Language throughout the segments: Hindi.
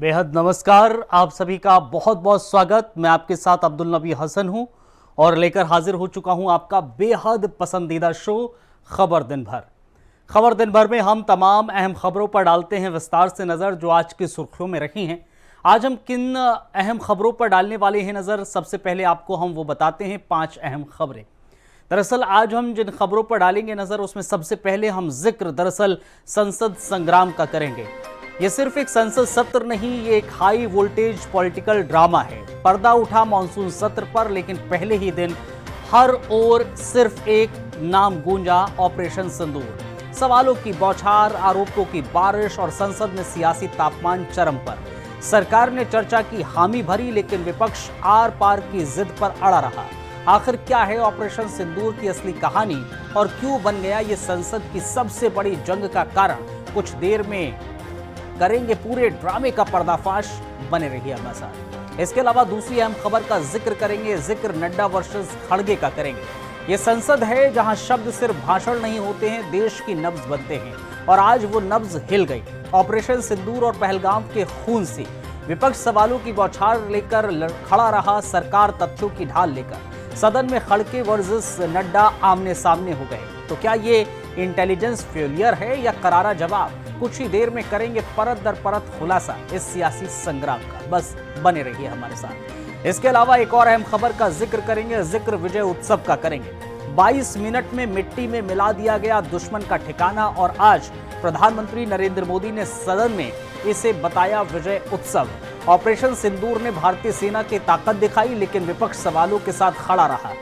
बेहद नमस्कार। आप सभी का बहुत बहुत स्वागत। मैं आपके साथ अब्दुल नबी हसन हूं और लेकर हाजिर हो चुका हूं आपका बेहद पसंदीदा शो खबर दिन भर। खबर दिन भर में हम तमाम अहम खबरों पर डालते हैं विस्तार से नज़र जो आज की सुर्खियों में रही हैं। आज हम किन अहम खबरों पर डालने वाले हैं नज़र, सबसे पहले आपको हम वो बताते हैं 5 अहम खबरें। दरअसल आज हम जिन खबरों पर डालेंगे नज़र उसमें सबसे पहले हम जिक्र दरअसल संसद संग्राम का करेंगे। ये सिर्फ एक संसद सत्र नहीं, ये एक हाई वोल्टेज पॉलिटिकल ड्रामा है। पर्दा उठा मॉनसून सत्र पर, लेकिन पहले ही दिन हर ओर सिर्फ एक नाम गूंजा, ऑपरेशन सिंदूर। सवालों की बौछार, आरोपों की बारिश और संसद में सियासी तापमान चरम पर। सरकार ने चर्चा की हामी भरी, लेकिन विपक्ष आर पार की जिद पर अड़ा रहा। आखिर क्या है ऑपरेशन सिंदूर की असली कहानी और क्यों बन गया ये संसद की सबसे बड़ी जंग का कारण? कुछ देर में करेंगे पूरे ड्रामे का पर्दाफाश, बने रहिए हमारे साथ। इसके अलावा दूसरी अहम खबर का जिक्र करेंगे, जिक्र नड्डा वर्सेस खड़गे का करेंगे। ये संसद है जहां शब्द सिर्फ भाषण नहीं होते हैं, देश की नब्ज बनते हैं और आज वो नब्ज हिल गई ऑपरेशन सिंदूर और पहलगाम के खून से। विपक्ष सवालों की बौछार लेकर खड़ा रहा, सरकार तथ्यों की ढाल लेकर। सदन में खड़गे वर्सेस नड्डा आमने सामने हो गए। तो क्या ये इंटेलिजेंस फेलियर है या करारा जवाब? कुछ ही देर में करेंगे परत दर परत खुलासा इस सियासी संग्राम का। बस बने रहिए हमारे साथ। इसके अलावा एक और अहम खबर का जिक्र करेंगे, जिक्र विजय उत्सव का करेंगे। 22 मिनट में मिट्टी में मिला दिया गया दुश्मन का ठिकाना और आज प्रधानमंत्री नरेंद्र मोदी ने सदन में इसे बताया विजय उत्सव। ऑपरेशन सिंदूर ने भारतीय सेना की ताकत दिखाई, लेकिन विपक्ष सवालों के साथ खड़ा रहा।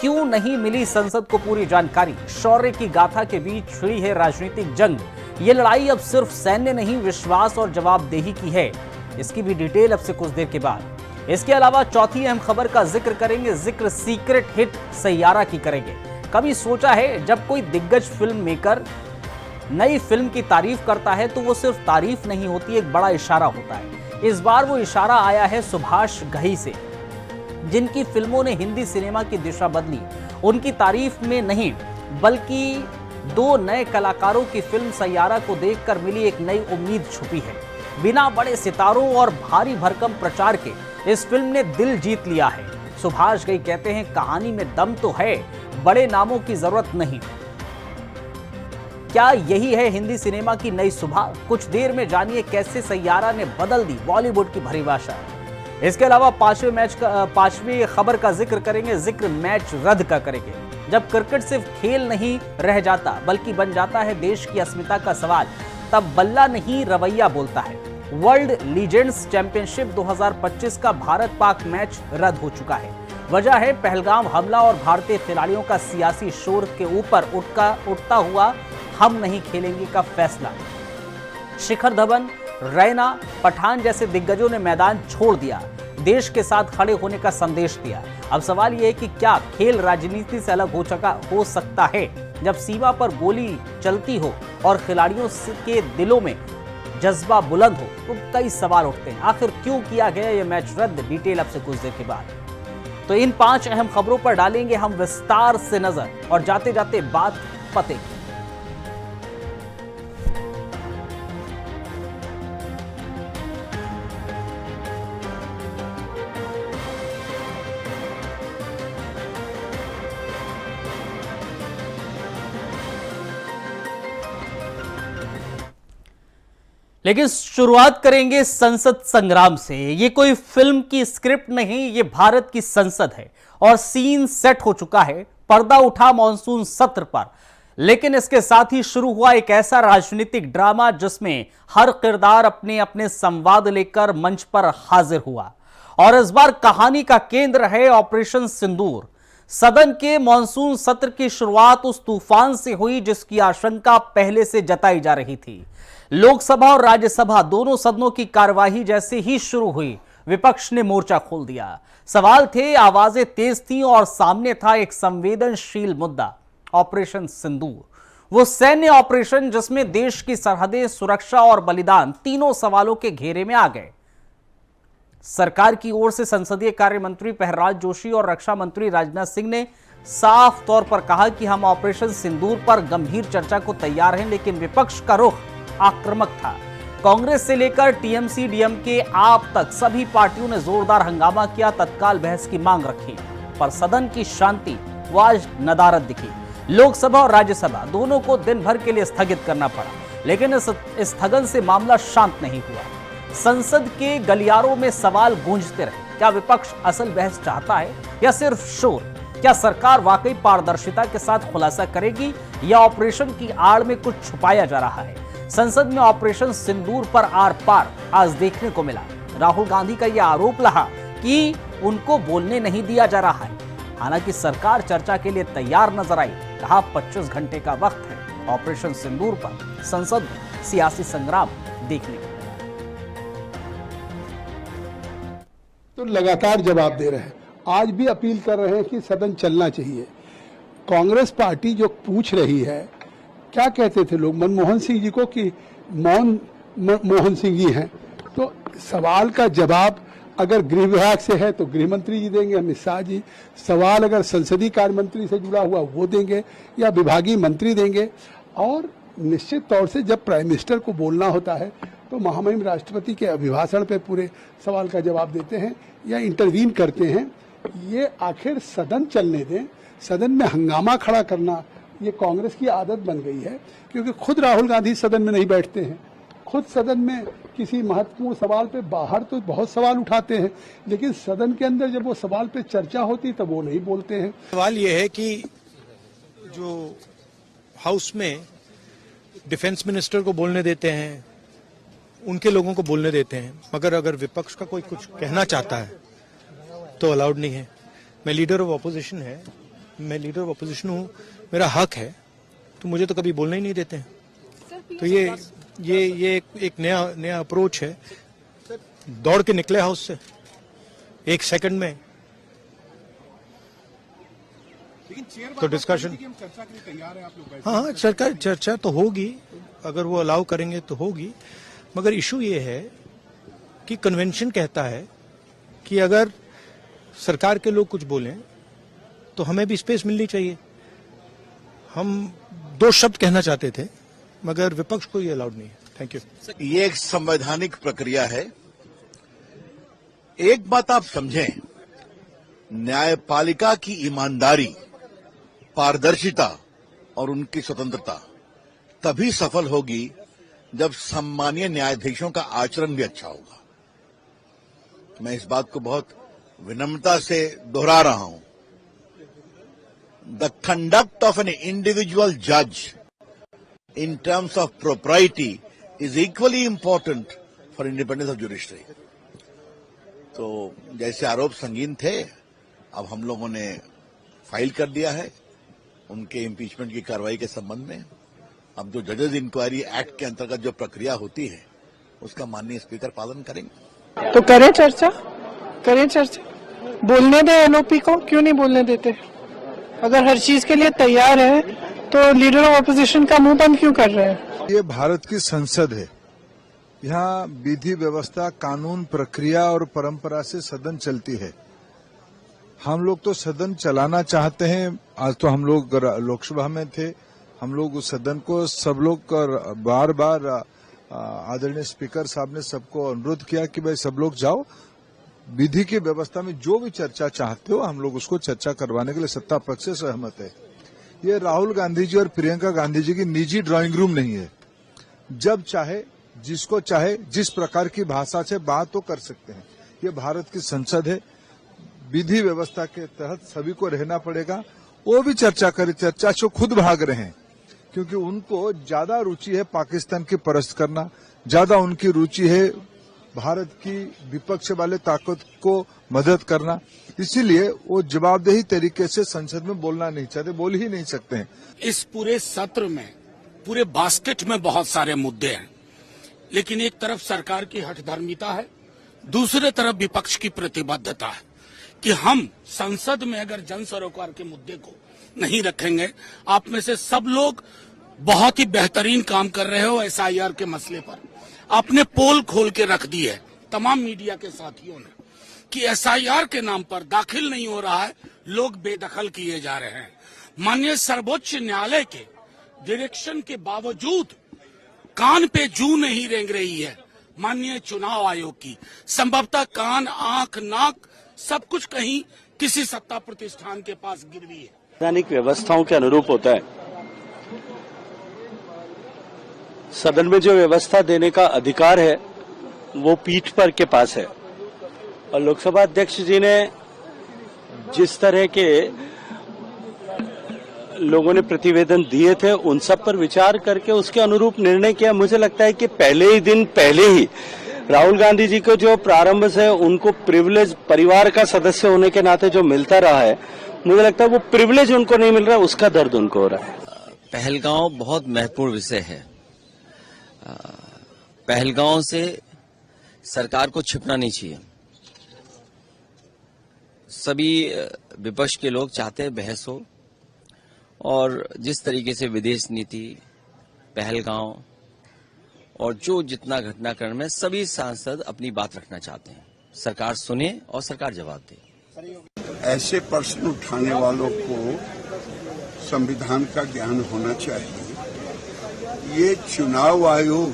क्यों नहीं मिली संसद को पूरी जानकारी? शौर्य की गाथा के बीच छिड़ी है राजनीतिक जंग। ये लड़ाई अब सिर्फ सैन्य नहीं, विश्वास और जवाबदेही की है। इसकी भी डिटेल अब से कुछ देर के बाद। इसके अलावा चौथी अहम खबर का जिक्र करेंगे, जिक्र सीक्रेट हिट सैयारा की करेंगे। कभी सोचा है जब कोई दिग्गज फिल्म मेकर नई फिल्म की तारीफ करता है तो वो सिर्फ तारीफ नहीं होती, एक बड़ा इशारा होता है। इस बार वो इशारा आया है सुभाष घई से, जिनकी फिल्मों ने हिंदी सिनेमा की दिशा बदली। उनकी तारीफ में नहीं बल्कि 2 नए कलाकारों की फिल्म सैयारा को देखकर मिली एक नई उम्मीद छुपी है। बिना बड़े सितारों और भारी भरकम प्रचार के इस फिल्म ने दिल जीत लिया है। सुभाष घई कहते हैं कहानी में दम तो है, बड़े नामों की जरूरत नहीं। क्या यही है हिंदी सिनेमा की नई सुबह? कुछ देर में जानिए कैसे सैयारा ने बदल दी बॉलीवुड की परिभाषा। इसके अलावा पांचवी खबर का जिक्र करेंगे, जिक्र मैच रद्द का करेंगे। जब क्रिकेट सिर्फ खेल नहीं रह जाता बल्कि बन जाता है देश की अस्मिता का सवाल, तब बल्ला नहीं रवैया बोलता है। वर्ल्ड लीजेंड्स चैंपियनशिप 2025 का भारत पाक मैच रद्द हो चुका है। वजह है पहलगाम हमला और भारतीय खिलाड़ियों का सियासी शोर के ऊपर उठता हुआ हम नहीं खेलेंगे का फैसला। शिखर धवन, रैना, पठान जैसे दिग्गजों ने मैदान छोड़ दिया, देश के साथ खड़े होने का संदेश दिया। अब सवाल यह है कि क्या खेल राजनीति से अलग हो सकता है? जब सीमा पर गोली चलती हो और खिलाड़ियों के दिलों में जज्बा बुलंद हो तो कई सवाल उठते हैं। आखिर क्यों किया गया यह मैच रद्द? डिटेल अब से कुछ देर के बाद। तो इन 5 अहम खबरों पर डालेंगे हम विस्तार से नजर और जाते जाते बात पते की। लेकिन शुरुआत करेंगे संसद संग्राम से। ये कोई फिल्म की स्क्रिप्ट नहीं, ये भारत की संसद है और सीन सेट हो चुका है। पर्दा उठा मॉनसून सत्र पर, लेकिन इसके साथ ही शुरू हुआ एक ऐसा राजनीतिक ड्रामा जिसमें हर किरदार अपने अपने संवाद लेकर मंच पर हाजिर हुआ। और इस बार कहानी का केंद्र है ऑपरेशन सिंदूर। सदन के मॉनसून सत्र की शुरुआत उस तूफान से हुई जिसकी आशंका पहले से जताई जा रही थी। लोकसभा और राज्यसभा दोनों सदनों की कार्यवाही जैसे ही शुरू हुई, विपक्ष ने मोर्चा खोल दिया। सवाल थे, आवाजें तेज थीं और सामने था एक संवेदनशील मुद्दा, ऑपरेशन सिंदूर। वो सैन्य ऑपरेशन जिसमें देश की सरहदें, सुरक्षा और बलिदान तीनों सवालों के घेरे में आ गए। सरकार की ओर से संसदीय कार्य मंत्री प्रहलाद जोशी और रक्षा मंत्री राजनाथ सिंह ने साफ तौर पर कहा कि हम ऑपरेशन सिंदूर पर गंभीर चर्चा को तैयार हैं, लेकिन विपक्ष का रुख आक्रामक था। कांग्रेस से लेकर टीएमसी, डीएमके, आप तक सभी पार्टियों ने जोरदार हंगामा किया, तत्काल बहस की मांग रखी, पर सदन की शांति वो आज नदारद दिखी। लोकसभा और राज्यसभा दोनों को दिन भर के लिए स्थगित करना पड़ा, लेकिन इस स्थगन से मामला शांत नहीं हुआ। संसद के गलियारों में सवाल गूंजते रहे। क्या विपक्ष असल बहस चाहता है या सिर्फ शोर? क्या सरकार वाकई पारदर्शिता के साथ खुलासा करेगी या ऑपरेशन की आड़ में कुछ छुपाया जा रहा है? संसद में ऑपरेशन सिंदूर पर आर पार आज देखने को मिला। राहुल गांधी का यह आरोप रहा कि उनको बोलने नहीं दिया जा रहा है। हालांकि सरकार चर्चा के लिए तैयार नजर आई। कहा 25 घंटे का वक्त है। ऑपरेशन सिंदूर पर संसद में सियासी संग्राम देखने को मिला। तो लगातार जवाब दे रहे हैं, आज भी अपील कर रहे हैं कि सदन चलना चाहिए। कांग्रेस पार्टी जो पूछ रही है, क्या कहते थे लोग मनमोहन सिंह जी को कि मोहन सिंह जी हैं, तो सवाल का जवाब अगर गृह विभाग से है तो गृह मंत्री जी देंगे, अमित शाह जी। सवाल अगर संसदीय कार्य मंत्री से जुड़ा हुआ वो देंगे या विभागीय मंत्री देंगे। और निश्चित तौर से जब प्राइम मिनिस्टर को बोलना होता है तो महामहिम राष्ट्रपति के अभिभाषण पे पूरे सवाल का जवाब देते हैं या इंटरवीन करते हैं। ये आखिर सदन चलने दें। सदन में हंगामा खड़ा करना ये कांग्रेस की आदत बन गई है, क्योंकि खुद राहुल गांधी सदन में नहीं बैठते हैं। खुद सदन में किसी महत्वपूर्ण सवाल पे बाहर तो बहुत सवाल उठाते हैं, लेकिन सदन के अंदर जब वो सवाल पे चर्चा होती तब वो नहीं बोलते हैं। सवाल ये है कि जो हाउस में डिफेंस मिनिस्टर को बोलने देते हैं, उनके लोगों को बोलने देते हैं, मगर अगर विपक्ष का कोई कुछ कहना चाहता है तो अलाउड नहीं है। मैं लीडर ऑफ ऑपोजिशन हूँ, मेरा हक है, तो मुझे तो कभी बोलने ही नहीं देते हैं। तो ये एक नया अप्रोच है। दौड़ के निकले हाउस से 1 सेकंड में, तो डिस्कशन। हाँ, चर्चा तो होगी, अगर वो अलाउ करेंगे तो होगी, मगर इशू ये है कि कन्वेंशन कहता है कि अगर सरकार के लोग कुछ बोलें तो हमें भी स्पेस मिलनी चाहिए। हम 2 शब्द कहना चाहते थे, मगर विपक्ष को ये अलाउड नहीं है। Thank you. ये एक संवैधानिक प्रक्रिया है। एक बात आप समझें, न्यायपालिका की ईमानदारी, पारदर्शिता और उनकी स्वतंत्रता तभी सफल होगी जब सम्मानीय न्यायाधीशों का आचरण भी अच्छा होगा। मैं इस बात को बहुत विनम्रता से दोहरा रहा हूं। The conduct of an individual जज in terms of propriety is equally important for independence of judiciary. तो जैसे आरोप संगीन थे, अब हम लोगों ने फाइल कर दिया है उनके इम्पीचमेंट की कार्रवाई के संबंध में। अब जो जजेस इंक्वायरी एक्ट के अंतर्गत जो प्रक्रिया होती है उसका माननीय स्पीकर पालन करेंगे। तो करें चर्चा, बोलने दे एलओपी को, क्यों नहीं बोलने देते? अगर हर चीज के लिए तैयार है तो लीडर ऑफ ऑपोजिशन का मुंह बंद क्यों कर रहे हैं? ये भारत की संसद है। यहाँ विधि व्यवस्था, कानून, प्रक्रिया और परंपरा से सदन चलती है। हम लोग तो सदन चलाना चाहते हैं। आज तो हम लोग लोकसभा में थे, हम लोग उस सदन को सब लोग बार बार आदरणीय स्पीकर साहब ने सबको अनुरोध किया कि भाई सब लोग जाओ, विधि की व्यवस्था में जो भी चर्चा चाहते हो हम लोग उसको चर्चा करवाने के लिए सत्ता पक्ष से सहमत है। ये राहुल गांधी जी और प्रियंका गांधी जी की निजी ड्राइंग रूम नहीं है। जब चाहे, जिसको चाहे, जिस प्रकार की भाषा से बात तो कर सकते हैं। ये भारत की संसद है, विधि व्यवस्था के तहत सभी को रहना पड़ेगा। वो भी चर्चा करे, चर्चा से खुद भाग रहे हैं, क्योंकि उनको ज्यादा रुचि है पाकिस्तान की परस्त करना, ज्यादा उनकी रुचि है भारत की विपक्ष वाले ताकत को मदद करना। इसीलिए वो जवाबदेही तरीके से संसद में बोलना नहीं चाहते, बोल ही नहीं सकते हैं। इस पूरे सत्र में, पूरे बास्केट में बहुत सारे मुद्दे हैं, लेकिन एक तरफ सरकार की हठधर्मिता है, दूसरे तरफ विपक्ष की प्रतिबद्धता है कि हम संसद में अगर जन सरोकार के मुद्दे को नहीं रखेंगे। आप में से सब लोग बहुत ही बेहतरीन काम कर रहे हो एसआईआर के मसले पर। आपने पोल खोल के रख दी है तमाम मीडिया के साथियों ने कि एसआईआर के नाम पर दाखिल नहीं हो रहा है, लोग बेदखल किए जा रहे हैं। माननीय सर्वोच्च न्यायालय के डायरेक्शन के बावजूद कान पे जू नहीं रेंग रही है माननीय चुनाव आयोग की। संभवतः कान, आंख, नाक सब कुछ कहीं किसी सत्ता प्रतिष्ठान के पास गिरवी है। संवैधानिक व्यवस्थाओं के अनुरूप होता है। सदन में जो व्यवस्था देने का अधिकार है वो पीठ पर के पास है, और लोकसभा अध्यक्ष जी ने जिस तरह के लोगों ने प्रतिवेदन दिए थे उन सब पर विचार करके उसके अनुरूप निर्णय किया। मुझे लगता है कि पहले ही राहुल गांधी जी को जो प्रारंभ से उनको प्रिविलेज, परिवार का सदस्य होने के नाते जो मिलता रहा है, मुझे लगता है वो प्रिविलेज उनको नहीं मिल रहा, उसका दर्द उनको हो रहा है। पहलगांव बहुत महत्वपूर्ण विषय है। पहलगांव से सरकार को छिपना नहीं चाहिए। सभी विपक्ष के लोग चाहते हैं बहस हो, और जिस तरीके से विदेश नीति, पहलगांव और जो जितना घटनाक्रम में सभी सांसद अपनी बात रखना चाहते हैं। सरकार सुने और सरकार जवाब दे। ऐसे प्रश्न उठाने वालों को संविधान का ज्ञान होना चाहिए। ये चुनाव आयोग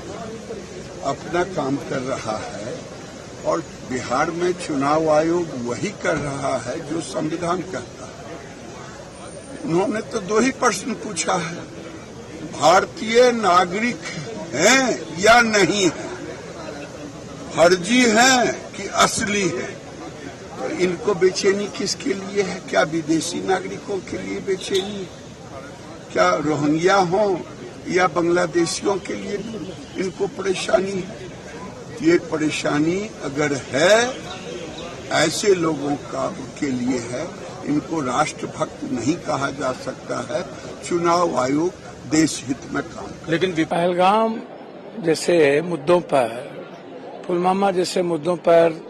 अपना काम कर रहा है, और बिहार में चुनाव आयोग वही कर रहा है जो संविधान कहता है। उन्होंने तो 2 ही प्रश्न पूछा है, भारतीय नागरिक हैं या नहीं है, फर्जी हैं कि असली है। तो इनको बेचैनी किसके लिए है? क्या विदेशी नागरिकों के लिए बेचैनी? क्या रोहिंग्या हो या बांग्लादेशियों के लिए इनको परेशानी है? ये परेशानी अगर है ऐसे लोगों का के लिए है, इनको राष्ट्रभक्त नहीं कहा जा सकता है। चुनाव आयोग देश हित में काम करे। लेकिन पहलगाम जैसे मुद्दों पर, पुलवामा जैसे मुद्दों पर,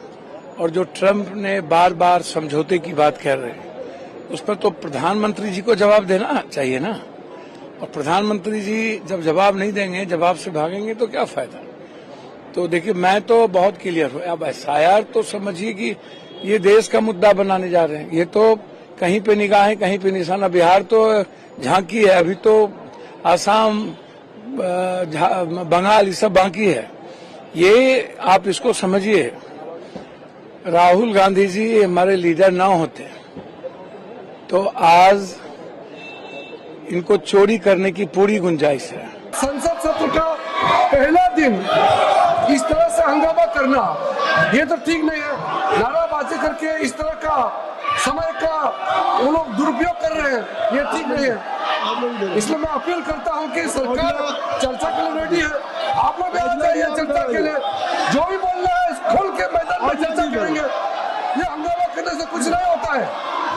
और जो ट्रंप ने बार बार समझौते की बात कर रहे हैं, उस पर तो प्रधानमंत्री जी को जवाब देना चाहिए ना। और प्रधानमंत्री जी जब जवाब नहीं देंगे, जवाब से भागेंगे तो क्या फायदा। तो देखिए, मैं तो बहुत क्लियर हूँ। अब SIR तो समझिए कि ये देश का मुद्दा बनाने जा रहे हैं। ये तो कहीं पे निगाहें, कहीं पे निशाना। बिहार तो झांकी है, अभी तो आसाम, बंगाल, ये सब बाकी है। ये आप इसको समझिए, राहुल गांधी जी हमारे लीडर ना होते तो आज इनको चोरी करने की पूरी गुंजाइश है। संसद सत्र का पहला दिन इस तरह से हंगामा करना ये तो ठीक नहीं है। नाराबाजी करके इस तरह का समय का वो लोग दुरुपयोग कर रहे हैं, ये ठीक नहीं है। इसलिए मैं अपील करता हूं कि सरकार चर्चा के लिए रेडी है। आप लोग भी आ जाइए चर्चा के लिए, जो भी बोलना है खोल के मैदान में चर्चा करेंगे। ये हंगामा करने से कुछ नहीं होता है।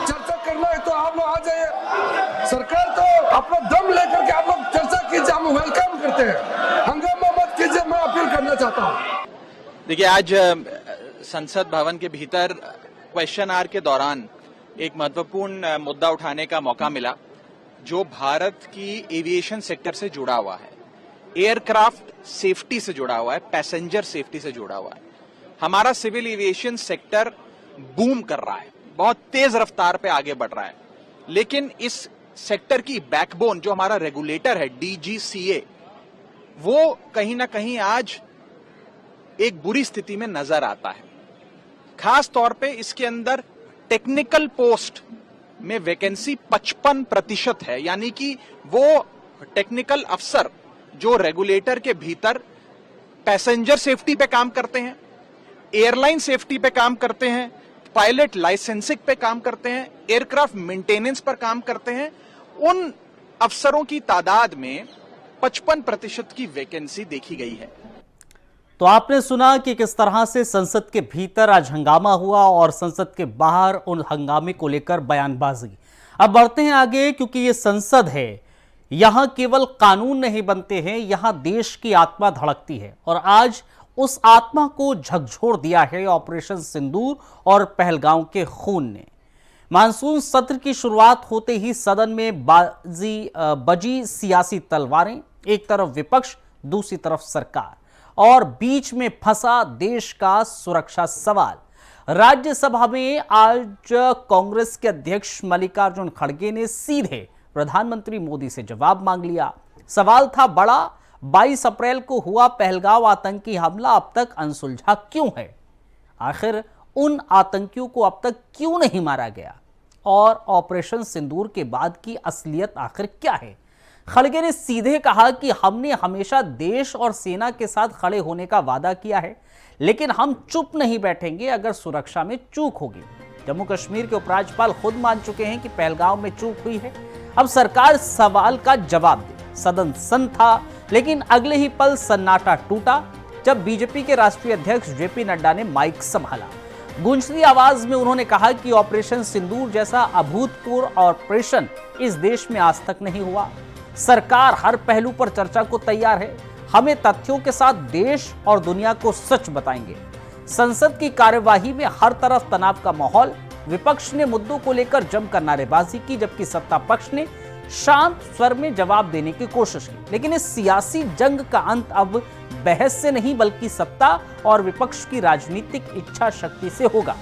चर्चा करना है तो आप लोग आ जाइए। सरकार तो अपना दम लेकर के आप लोग चर्चा कीजिए, हम वेलकम करते हैं। हंगामा मत कीजिए, मैं अपील करना चाहता हूँ। देखिए, आज संसद भवन के भीतर क्वेश्चन आवर के दौरान एक महत्वपूर्ण मुद्दा उठाने का मौका मिला, जो भारत की एविएशन सेक्टर से जुड़ा हुआ है, एयरक्राफ्ट सेफ्टी से जुड़ा हुआ है, पैसेंजर सेफ्टी से जुड़ा हुआ है। हमारा सिविल एविएशन सेक्टर बूम कर रहा है, बहुत तेज रफ्तार पे आगे बढ़ रहा है, लेकिन इस सेक्टर की बैकबोन जो हमारा रेगुलेटर है DGCA, वो कहीं ना कहीं आज एक बुरी स्थिति में नजर आता है। खास तौर पे इसके अंदर टेक्निकल पोस्ट में वैकेंसी 55% है, यानी कि वो टेक्निकल अफसर जो रेगुलेटर के भीतर पैसेंजर सेफ्टी पे काम करते हैं, एयरलाइन सेफ्टी पे काम करते हैं, पायलट लाइसेंसिंग पे काम करते हैं, एयरक्राफ्ट मेंटेनेंस पर काम करते हैं, उन अफसरों की तादाद में 55% की वैकेंसी देखी गई है। तो आपने सुना कि किस तरह से संसद के भीतर आज हंगामा हुआ और संसद के बाहर उन हंगामे को लेकर बयानबाजी। अब बढ़ते हैं आगे, क्योंकि ये संसद है, यहां केवल कानून नहीं बनते हैं, यहां देश की आत्मा धड़कती है, और आज उस आत्मा को झकझोर दिया है ऑपरेशन सिंदूर और पहलगांव के खून ने। मानसून सत्र की शुरुआत होते ही सदन में बजी सियासी तलवारें, एक तरफ विपक्ष, दूसरी तरफ सरकार, और बीच में फंसा देश का सुरक्षा सवाल। राज्यसभा में आज कांग्रेस के अध्यक्ष मल्लिकार्जुन खड़गे ने सीधे प्रधानमंत्री मोदी से जवाब मांग लिया। सवाल था बड़ा, 22 अप्रैल को हुआ पहलगाम आतंकी हमला अब तक अनसुलझा क्यों है? आखिर उन आतंकियों को अब तक क्यों नहीं मारा गया? और ऑपरेशन सिंदूर के बाद की असलियत आखिर क्या है? खड़गे ने सीधे कहा कि हमने हमेशा देश और सेना के साथ खड़े होने का वादा किया है, लेकिन हम चुप नहीं बैठेंगे अगर सुरक्षा में चूक होगी। जम्मू कश्मीर के उपराज्यपाल खुद मान चुके हैं कि पहलगाम में चूक हुई है। अब सरकार सवाल का जवाब दे। सदन सन्न था, लेकिन अगले ही पल सन्नाटा टूटा जब बीजेपी के राष्ट्रीय अध्यक्ष जेपी नड्डा ने माइक संभाला। गूंजती आवाज में उन्होंने कहा कि ऑपरेशन सिंदूर जैसा अभूतपूर्व ऑपरेशन इस देश में आज तक नहीं हुआ। सरकार हर पहलू पर चर्चा को तैयार है। हमें तथ्यों के साथ देश और दुनिया को सच बताएंगे। संसद की कार्यवाही में हर तरफ तनाव का माहौल। विपक्ष ने मुद्दों को लेकर जमकर नारेबाजी की, जबकि सत्ता पक्ष ने शांत स्वर में जवाब देने की कोशिश की। लेकिन इस सियासी जंग का अंत अब बहस से नहीं, बल्कि सत्ता और विपक्ष की राजनीतिक इच्छा शक्ति से होगा।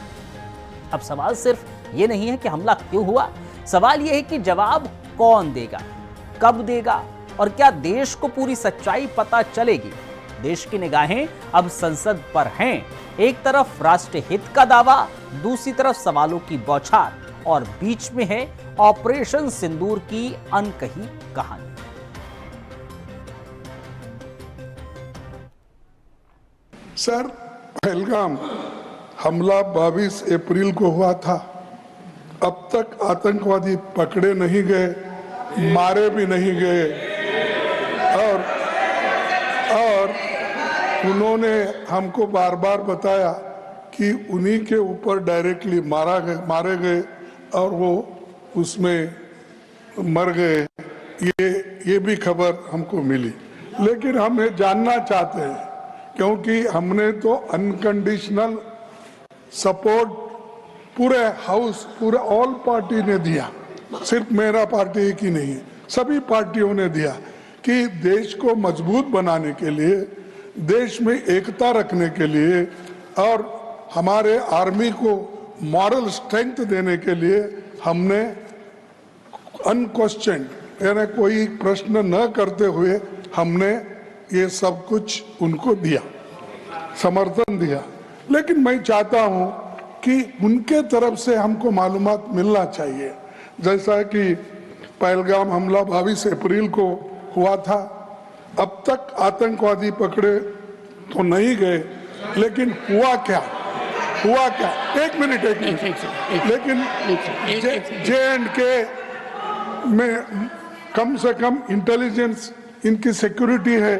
अब सवाल सिर्फ ये नहीं है कि हमला क्यों हुआ, सवाल यह है कि जवाब कौन देगा, कब देगा, और क्या देश को पूरी सच्चाई पता चलेगी। देश की निगाहें अब संसद पर हैं। एक तरफ राष्ट्रीय हित का दावा, दूसरी तरफ सवालों की बौछार, और बीच में है ऑपरेशन सिंदूर की अनकही कहानी। सर, पहलगाम हमला 22 अप्रैल को हुआ था। अब तक आतंकवादी पकड़े नहीं गए, मारे भी नहीं गए, और उन्होंने हमको बार बार बताया कि उन्हीं के ऊपर डायरेक्टली मारे गए और वो उसमें मर गए। ये भी खबर हमको मिली, लेकिन हम ये जानना चाहते हैं, क्योंकि हमने तो अनकंडीशनल सपोर्ट पूरे हाउस, पूरे ऑल पार्टी ने दिया, सिर्फ मेरा पार्टी की नहीं, सभी पार्टियों ने दिया कि देश को मजबूत बनाने के लिए, देश में एकता रखने के लिए और हमारे आर्मी को मॉरल स्ट्रेंथ देने के लिए हमने अनक्वेश्चन, यानी कोई प्रश्न न करते हुए हमने ये सब कुछ उनको दिया, समर्थन दिया। लेकिन मैं चाहता हूं कि उनके तरफ से हमको मालूमात मिलना चाहिए। जैसा कि पहलगाम हमला 22 अप्रैल को हुआ था, अब तक आतंकवादी पकड़े तो नहीं गए, लेकिन हुआ क्या? एक मिनट। लेकिन J&K में कम से कम इंटेलिजेंस, इनकी सिक्योरिटी है,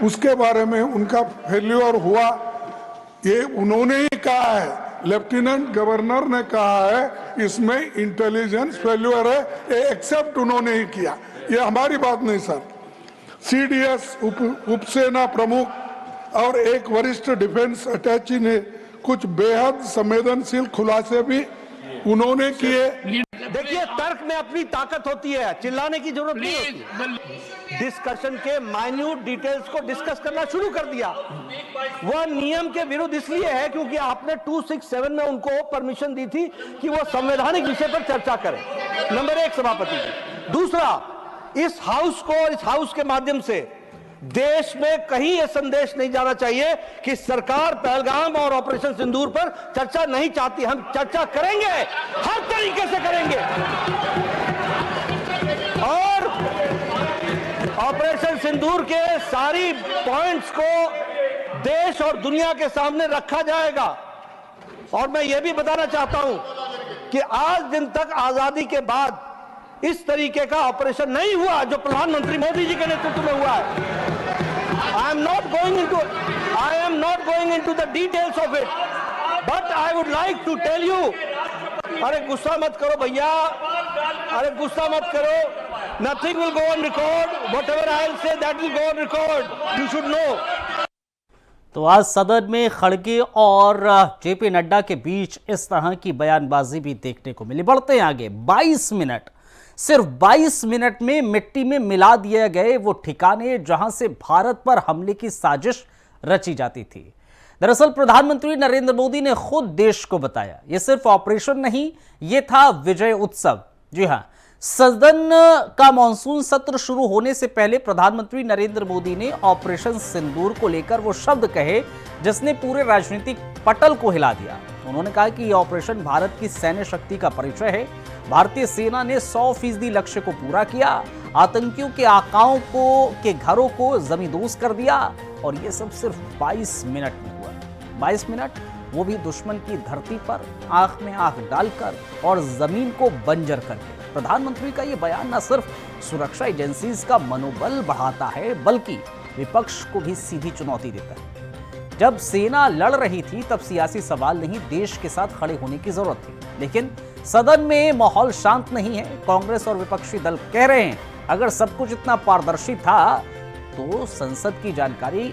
उसके बारे में उनका फेल्योर हुआ, ये उन्होंने ही कहा है। लेफ्टिनेंट गवर्नर ने कहा है इसमें इंटेलिजेंस फेल्योर है, ये एक्सेप्ट उन्होंने ही किया, ये हमारी बात नहीं सर। CDS उपसेना प्रमुख और एक वरिष्ठ डिफेंस अटैची ने कुछ बेहद संवेदनशील खुलासे भी उन्होंने किए। देखिए, तर्क में अपनी ताकत होती है, चिल्लाने की जरूरत नहीं होती। डिस्कशन के माइन्यूट डिटेल्स को डिस्कस करना शुरू कर दिया। वह नियम के विरुद्ध इसलिए है क्योंकि आपने 267 में उनको परमिशन दी थी कि वो संवैधानिक विषय पर चर्चा करें। नंबर 1 सभापति जी। दूसरा, इस हाउस को और इस हाउस के माध्यम से देश में कहीं यह संदेश नहीं जाना चाहिए कि सरकार पहलगाम और ऑपरेशन सिंदूर पर चर्चा नहीं चाहती। हम चर्चा करेंगे, हर तरीके से करेंगे, और ऑपरेशन सिंदूर के सारी पॉइंट्स को देश और दुनिया के सामने रखा जाएगा। और मैं यह भी बताना चाहता हूं कि आज दिन तक आजादी के बाद इस तरीके का ऑपरेशन नहीं हुआ जो प्रधानमंत्री मोदी जी के नेतृत्व में हुआ है। I am not going into the details of it, but I would like to tell you, अरे गुस्सा मत करो भैया, अरे गुस्सा मत करो, nothing will go on record, whatever I will say that will go on record, you should know। तो आज सदन में खड़गे और जेपी नड्डा के बीच इस तरह की बयानबाजी भी देखने को मिली। बढ़ते हैं आगे। 22 मिनट, सिर्फ 22 मिनट में मिट्टी में मिला दिए गए वो ठिकाने जहां से भारत पर हमले की साजिश रची जाती थी। दरअसल प्रधानमंत्री नरेंद्र मोदी ने खुद देश को बताया, यह सिर्फ ऑपरेशन नहीं, यह था विजय उत्सव। जी हां, सदन का मानसून सत्र शुरू होने से पहले प्रधानमंत्री नरेंद्र मोदी ने ऑपरेशन सिंदूर को लेकर वो शब्द कहे जिसने पूरे राजनीतिक पटल को हिला दिया। उन्होंने कहा कि यह ऑपरेशन भारत की सैन्य शक्ति का परिचय है। भारतीय सेना ने 100% लक्ष्य को पूरा किया, आतंकियों के आकाओं के घरों को जमींदोज कर दिया और यह सब सिर्फ 22 मिनट में हुआ। 22 मिनट, वो भी दुश्मन की धरती पर आंख में आंख डालकर और जमीन को बंजर करके। प्रधानमंत्री का यह बयान न सिर्फ सुरक्षा एजेंसीज का मनोबल बढ़ाता है बल्कि विपक्ष को भी सीधी चुनौती देता है। जब सेना लड़ रही थी तब सियासी सवाल नहीं, देश के साथ खड़े होने की जरूरत थी, लेकिन सदन में माहौल शांत नहीं है। कांग्रेस और विपक्षी दल कह रहे हैं अगर सब कुछ इतना पारदर्शी था तो संसद की जानकारी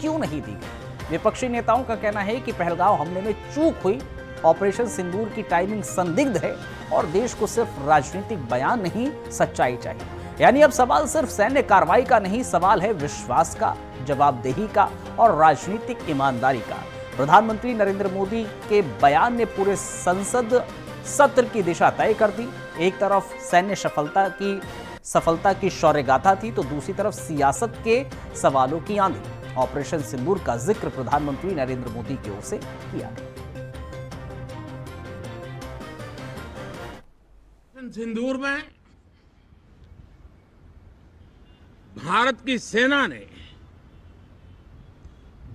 क्यों नहीं दी गई। विपक्षी नेताओं का कहना है कि पहलगांव हमले में चूक हुई, ऑपरेशन सिंदूर की टाइमिंग संदिग्ध है और देश को सिर्फ राजनीतिक बयान नहीं सच्चाई चाहिए। यानी अब सवाल सिर्फ सैन्य कार्रवाई का नहीं, सवाल है विश्वास का, जवाबदेही का और राजनीतिक ईमानदारी का। प्रधानमंत्री नरेंद्र मोदी के बयान ने पूरे संसद सत्र की दिशा तय कर दी। एक तरफ सैन्य सफलता की शौर्य गाथा थी तो दूसरी तरफ सियासत के सवालों की आंधी। ऑपरेशन सिंदूर का जिक्र प्रधानमंत्री नरेंद्र मोदी की ओर से किया गया। सिंदूर में भारत की सेना ने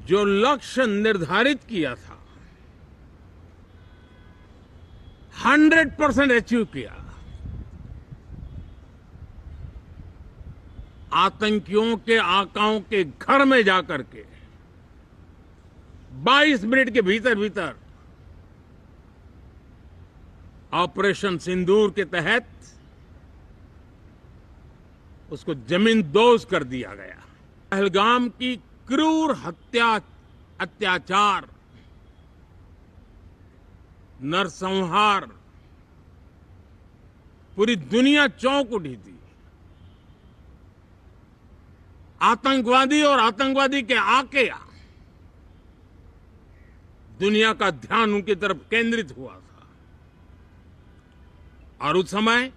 जो लक्ष्य निर्धारित किया था 100% अचीव किया। आतंकियों के आकाओं के घर में जाकर के 22 मिनट के भीतर ऑपरेशन सिंदूर के तहत उसको जमींदोज कर दिया गया। पहलगाम की क्रूर अत्याचार, नरसंहार पूरी दुनिया चौंक उठी थी। आतंकवादी और आतंकवादी के आके दुनिया का ध्यान उनकी तरफ केंद्रित हुआ था और उस समय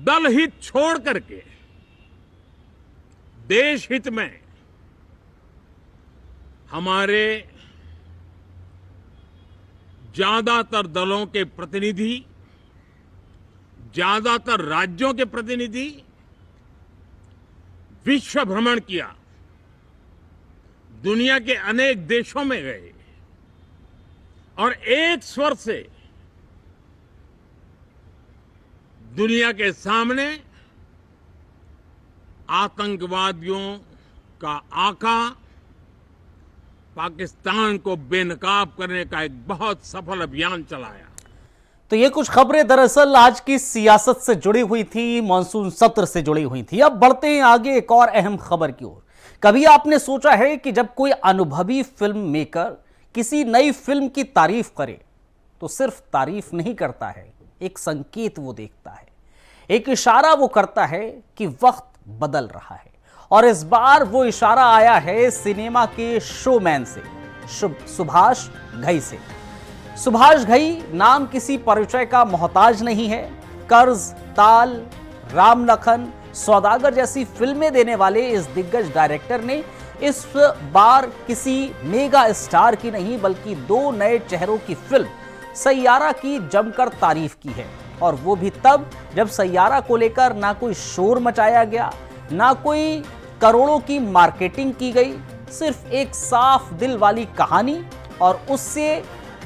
दल हित छोड़ करके देश हित में हमारे ज्यादातर दलों के प्रतिनिधि, ज्यादातर राज्यों के प्रतिनिधि विश्व भ्रमण किया, दुनिया के अनेक देशों में गए और एक स्वर से दुनिया के सामने आतंकवादियों का आका पाकिस्तान को बेनकाब करने का एक बहुत सफल अभियान चलाया। तो ये कुछ खबरें दरअसल आज की सियासत से जुड़ी हुई थी, मानसून सत्र से जुड़ी हुई थी। अब बढ़ते हैं आगे एक और अहम खबर की ओर। कभी आपने सोचा है कि जब कोई अनुभवी फिल्म मेकर किसी नई फिल्म की तारीफ करे तो सिर्फ तारीफ नहीं करता है, एक संकेत वो देखता है, एक इशारा वो करता है कि वक्त बदल रहा है। और इस बार वो इशारा आया है सिनेमा के शोमैन से, सुभाष घई से। सुभाष घई नाम किसी परिचय का मोहताज नहीं है। कर्ज, ताल, राम लखन, सौदागर जैसी फिल्में देने वाले इस दिग्गज डायरेक्टर ने इस बार किसी मेगा स्टार की नहीं बल्कि दो नए चेहरों की फिल्म सैयारा की जमकर तारीफ की है। और वो भी तब जब सैयारा को लेकर ना कोई शोर मचाया गया, ना कोई करोड़ों की मार्केटिंग की गई, सिर्फ एक साफ दिल वाली कहानी और उससे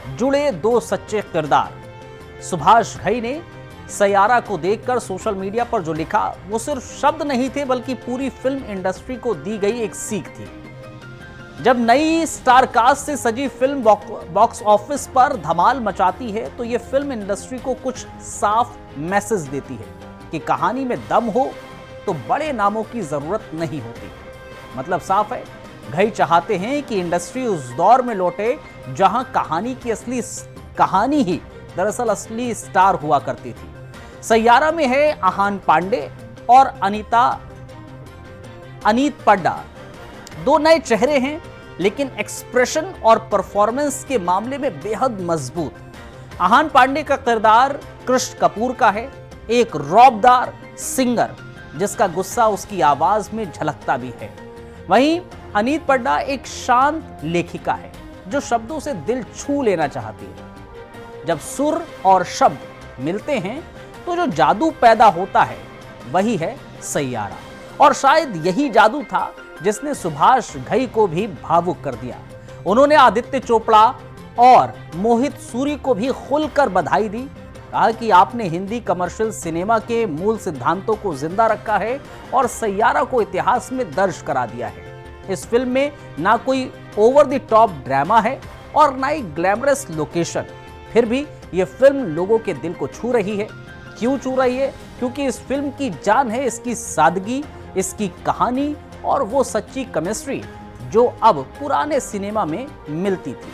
जुड़े दो सच्चे किरदार। सुभाष घई ने सैयारा को देखकर सोशल मीडिया पर जो लिखा वो सिर्फ शब्द नहीं थे बल्कि पूरी फिल्म इंडस्ट्री को दी गई एक सीख थी। जब नई स्टार कास्ट से सजी फिल्म बॉक्स ऑफिस पर धमाल मचाती है तो ये फिल्म इंडस्ट्री को कुछ साफ मैसेज देती है कि कहानी में दम हो तो बड़े नामों की जरूरत नहीं होती। मतलब साफ है, घई चाहते हैं कि इंडस्ट्री उस दौर में लौटे जहां कहानी ही दरअसल असली स्टार हुआ करती थी। सैयारा में है आहान पांडे और अनीत पड्डा, दो नए चेहरे हैं लेकिन एक्सप्रेशन और परफॉर्मेंस के मामले में बेहद मजबूत। आहान पांडे का किरदार कृष्ण कपूर का है, एक रौबदार सिंगर जिसका गुस्सा उसकी आवाज में झलकता भी है। वहीं अनीत पड्डा एक शांत लेखिका है जो शब्दों से दिल छू लेना चाहती है। जब सुर और शब्द मिलते हैं तो जो जादू पैदा होता है वही है सैयारा, और शायद यही जादू था जिसने सुभाष घई को भी भावुक कर दिया। उन्होंने आदित्य चोपड़ा और मोहित सूरी को भी खुलकर बधाई दी, कहा कि आपने हिंदी कमर्शियल सिनेमा के मूल सिद्धांतों को जिंदा रखा है और सैयारा को इतिहास में दर्ज करा दिया है। इस फिल्म में ना कोई ओवर द टॉप ड्रामा है और ना ही ग्लैमरस लोकेशन, फिर भी यह फिल्म लोगों के दिल को छू रही है। क्यों छू रही है? क्योंकि इस फिल्म की जान है इसकी सादगी, इसकी कहानी और वो सच्ची केमिस्ट्री जो अब पुराने सिनेमा में मिलती थी।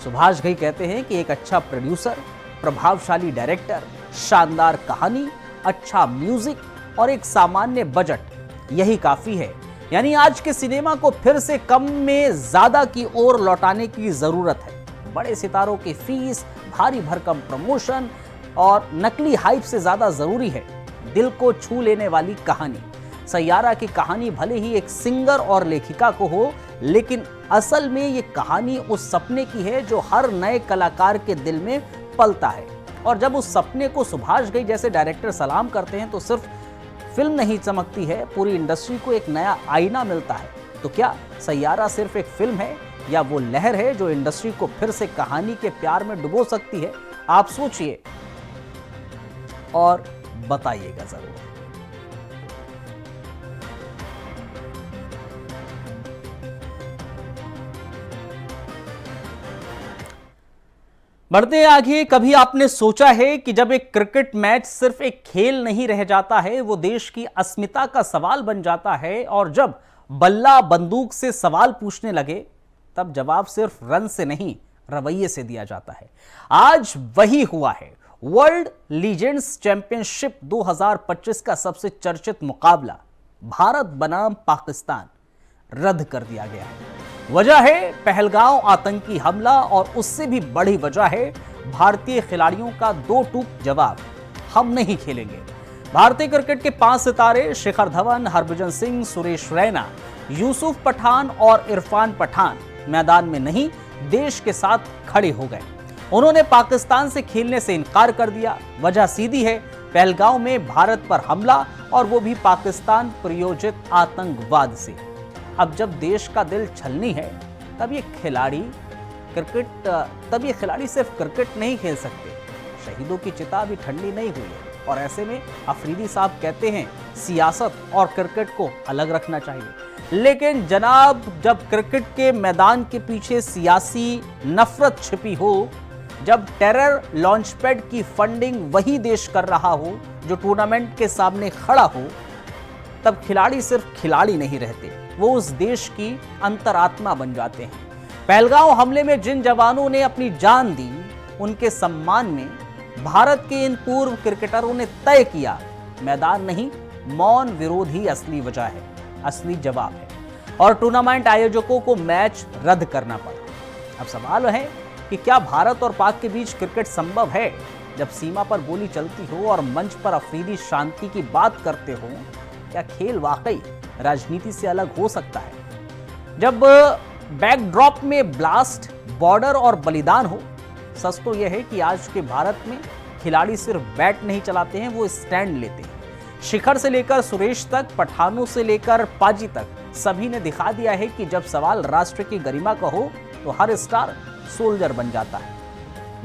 सुभाष घई कहते हैं कि एक अच्छा प्रोड्यूसर, प्रभावशाली डायरेक्टर, शानदार कहानी, अच्छा म्यूजिक और एक सामान्य बजट, यही काफी है। यानी आज के सिनेमा को फिर से कम में ज्यादा की ओर लौटाने की जरूरत है। बड़े सितारों की फीस, भारी भरकम प्रमोशन और नकली हाइप से ज्यादा जरूरी है दिल को छू लेने वाली कहानी। सैयारा की कहानी भले ही एक सिंगर और लेखिका को हो, लेकिन असल में ये कहानी उस सपने की है जो हर नए कलाकार के दिल में पलता है। और जब उस सपने को सुभाष घई जैसे डायरेक्टर सलाम करते हैं तो सिर्फ फिल्म नहीं चमकती है, पूरी इंडस्ट्री को एक नया आईना मिलता है। तो क्या सैयारा सिर्फ एक फिल्म है या वो लहर है जो इंडस्ट्री को फिर से कहानी के प्यार में डुबो सकती है? आप सोचिए और बताइएगा जरूर। बढ़ते आगे, कभी आपने सोचा है कि जब एक क्रिकेट मैच सिर्फ एक खेल नहीं रह जाता है, वो देश की अस्मिता का सवाल बन जाता है, और जब बल्ला बंदूक से सवाल पूछने लगे तब जवाब सिर्फ रन से नहीं रवैये से दिया जाता है। आज वही हुआ है। वर्ल्ड लीजेंड्स चैंपियनशिप 2025 का सबसे चर्चित मुकाबला भारत बनाम पाकिस्तान रद्द कर दिया गया है। वजह है पहलगांव आतंकी हमला, और उससे भी बड़ी वजह है भारतीय खिलाड़ियों का दो टूक जवाब, हम नहीं खेलेंगे। भारतीय क्रिकेट के 5 सितारे शिखर धवन, हरभजन सिंह, सुरेश रैना, यूसुफ पठान और इरफान पठान मैदान में नहीं, देश के साथ खड़े हो गए। उन्होंने पाकिस्तान से खेलने से इनकार कर दिया। वजह सीधी है, पहलगांव में भारत पर हमला, और वो भी पाकिस्तान प्रायोजित आतंकवाद से। अब जब देश का दिल छलनी है, तब ये खिलाड़ी सिर्फ क्रिकेट नहीं खेल सकते। शहीदों की चिता अभी ठंडी नहीं हुई है, और ऐसे में अफरीदी साहब कहते हैं सियासत और क्रिकेट को अलग रखना चाहिए। लेकिन जनाब, जब क्रिकेट के मैदान के पीछे सियासी नफरत छिपी हो, जब टेरर लॉन्चपैड की फंडिंग वही देश कर रहा हो जो टूर्नामेंट के सामने खड़ा हो, तब खिलाड़ी सिर्फ खिलाड़ी नहीं रहते, वो उस देश की अंतरात्मा बन जाते हैं। पहलगांव हमले में जिन जवानों ने अपनी जान दी, उनके सम्मान में भारत के इन पूर्व क्रिकेटरों ने तय किया, मैदान नहीं, मौन विरोध ही असली वजह है, असली जवाब है। और टूर्नामेंट आयोजकों को मैच रद्द करना पड़ा। अब सवाल है कि क्या भारत और पाक के बीच क्रिकेट संभव है? जब सीमा पर गोली चलती हो और मंच पर अफरीदी शांति की बात करते हो, क्या खेल वाकई राजनीति से अलग हो सकता है? जब बैकड्रॉप में ब्लास्ट, बॉर्डर और बलिदान हो, सच तो यह है कि आज के भारत में खिलाड़ी सिर्फ बैट नहीं चलाते हैं, वो स्टैंड लेते हैं। शिखर से लेकर सुरेश तक, पठानों से लेकर पाजी तक, सभी ने दिखा दिया है कि जब सवाल राष्ट्र की गरिमा का हो तो हर स्टार सोल्जर बन जाता है।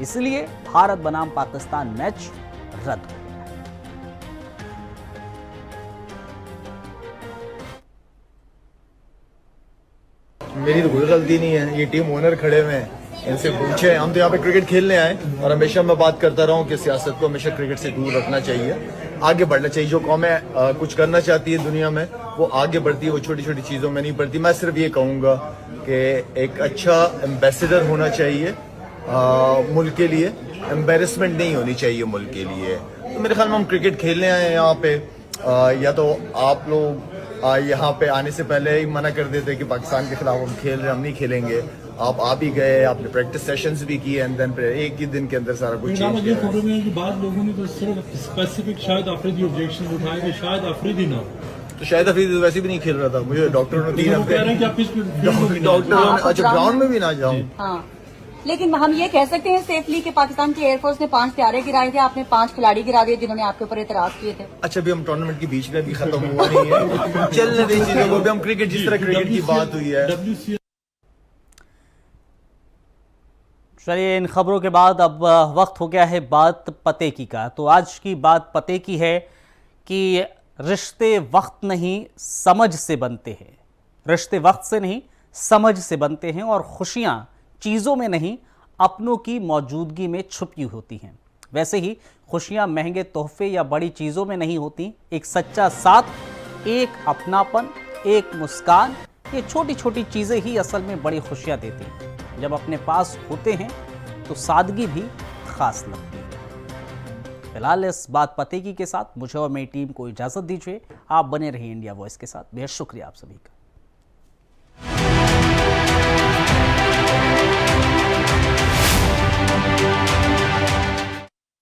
इसलिए भारत बनाम पाकिस्तान मैच रद्द हो गया है। मेरी तो कोई गलती नहीं है, ये टीम ओनर खड़े हुए हैं, इनसे पूछे। हम तो यहाँ पे क्रिकेट खेलने आए, और हमेशा मैं बात करता रहा हूँ कि सियासत को हमेशा क्रिकेट से दूर रखना चाहिए, आगे बढ़ना चाहिए। जो कौमें कुछ करना चाहती है दुनिया में, वो आगे बढ़ती है, वो छोटी छोटी चीजों में नहीं बढ़ती। मैं सिर्फ ये कहूंगा कि एक अच्छा एम्बेसडर होना चाहिए मुल्क के लिए, एम्बेरसमेंट नहीं होनी चाहिए मुल्क के लिए। तो मेरे ख्याल में हम क्रिकेट खेलने आए हैं यहाँ पे, या तो आप लोग यहाँ पे आने से पहले ही मना कर देते कि पाकिस्तान के खिलाफ हम खेल रहे, हम नहीं खेलेंगे। आप आ भी गए, आपने प्रैक्टिस सेशंस भी किए एंड देन एक ही दिन के अंदर सारा कुछ चेंज किया है। बाद लोगों ने तो सिर्फ स्पेसिफिक शायद अफरीदी ऑब्जेक्शन उठाए कि शायद अफरीदी ना हो, तो शायद अफरीदी तो वैसे भी नहीं खेल रहा था। मुझे डॉक्टरों ने 3 हफ्ते अच्छा ग्राउंड में भी ना जाऊं। हाँ, लेकिन हम ये कह सकते हैं सेफली कि पाकिस्तान की एयरफोर्स ने 5 त्यारे गिराए थे, आपने 5 खिलाड़ी गिरा दिए जिन्होंने आपके ऊपर एतराज किए थे। अच्छा, अभी हम टूर्नामेंट के बीच में भी खत्म हुआ नहीं है, चलने दें चीजों को। हम क्रिकेट, जिस तरह क्रिकेट की बात हुई है। चलिए, इन खबरों के बाद अब वक्त हो गया है बात पते की का। तो आज की बात पते की है कि रिश्ते वक्त नहीं समझ से बनते हैं। रिश्ते वक्त से नहीं समझ से बनते हैं और खुशियां चीज़ों में नहीं अपनों की मौजूदगी में छुपी होती हैं। वैसे ही खुशियां महंगे तोहफे या बड़ी चीज़ों में नहीं होती। एक सच्चा साथ, एक अपनापन, एक मुस्कान, ये छोटी छोटी चीज़ें ही असल में बड़ी खुशियां देती हैं। जब अपने पास होते हैं तो सादगी भी खास लगती है। फिलहाल इस बात पते की के साथ मुझे और मेरी टीम को इजाज़त दीजिए। आप बने रहिए इंडिया वॉइस के साथ। बेहद शुक्रिया आप सभी का।